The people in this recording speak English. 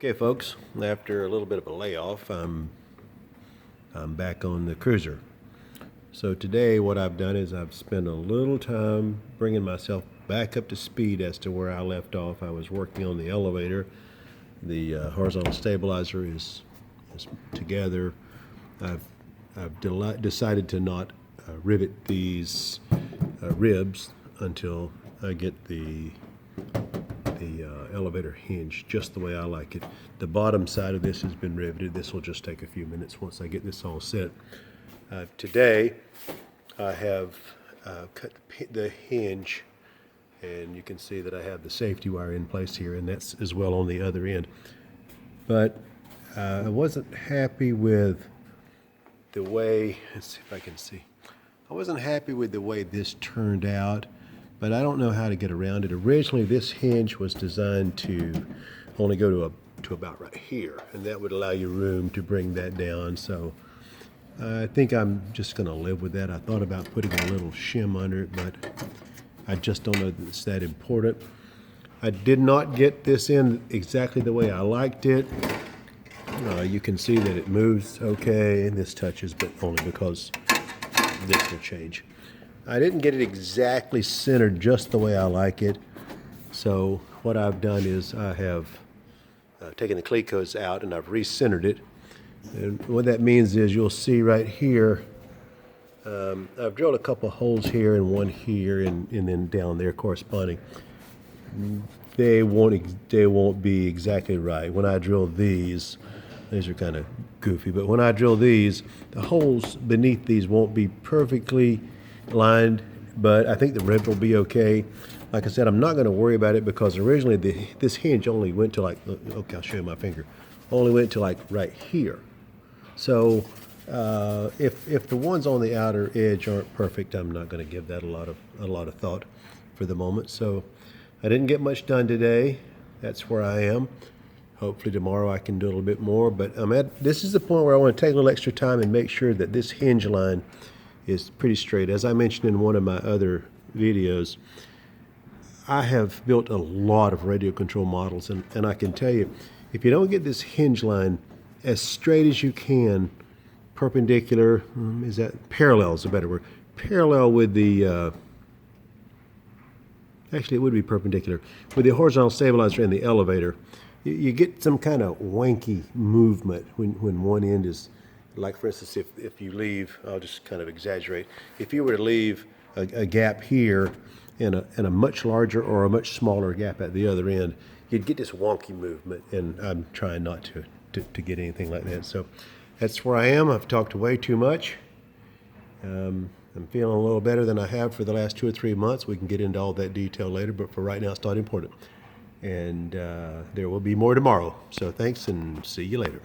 Okay, folks, after a little bit of a layoff, I'm back on the Cruzer. So today what I've done is I've spent a little time bringing myself back up to speed as to where I left off. I was working on the elevator. The horizontal stabilizer is together. I've decided to not rivet these ribs until I get the elevator hinge just the way I like it. The bottom side of this has been riveted. This will just take a few minutes once I get this all set. Today I have cut the hinge, and you can see that I have the safety wire in place here, and that's as well on the other end. But I wasn't happy with the way, let's see if I can see. I wasn't happy with the way this turned out, but I don't know how to get around it. Originally, this hinge was designed to only go to about right here, and that would allow you room to bring that down. So I think I'm just going to live with that. I thought about putting a little shim under it, but I just don't know that it's that important. I did not get this in exactly the way I liked it. You can see that it moves okay, and this touches, but only because this will change. I didn't get it exactly centered just the way I like it. So what I've done is I have taken the clecos out and I've recentered it. And what that means is you'll see right here, I've drilled a couple holes here and one here and then down there corresponding. They won't be exactly right. When I drill these are kind of goofy, but when I drill these, the holes beneath these won't be perfectly lined, but I think the rib will be okay. Like I said, I'm not going to worry about it because originally this hinge only went to like, okay, I'll show you my finger, only went to like right here. So if the ones on the outer edge aren't perfect, I'm not going to give that a lot of thought for the moment. So I didn't get much done today. That's where I am. Hopefully tomorrow I can do a little bit more, but this is the point where I want to take a little extra time and make sure that this hinge line is pretty straight. As I mentioned in one of my other videos, I have built a lot of radio control models, and I can tell you, if you don't get this hinge line as straight as you can, perpendicular, parallel is a better word, parallel with the, actually it would be perpendicular, with the horizontal stabilizer and the elevator, you get some kind of wanky movement when one end is, like for instance, if you leave, I'll just kind of exaggerate, if you were to leave a gap here and a much larger or a much smaller gap at the other end, you'd get this wonky movement, and I'm trying not to get anything like that. So that's where I am. I've talked way too much. I'm feeling a little better than I have for the last 2 or 3 months. We can get into all that detail later, but for right now, it's not important. And there will be more tomorrow. So thanks, and see you later.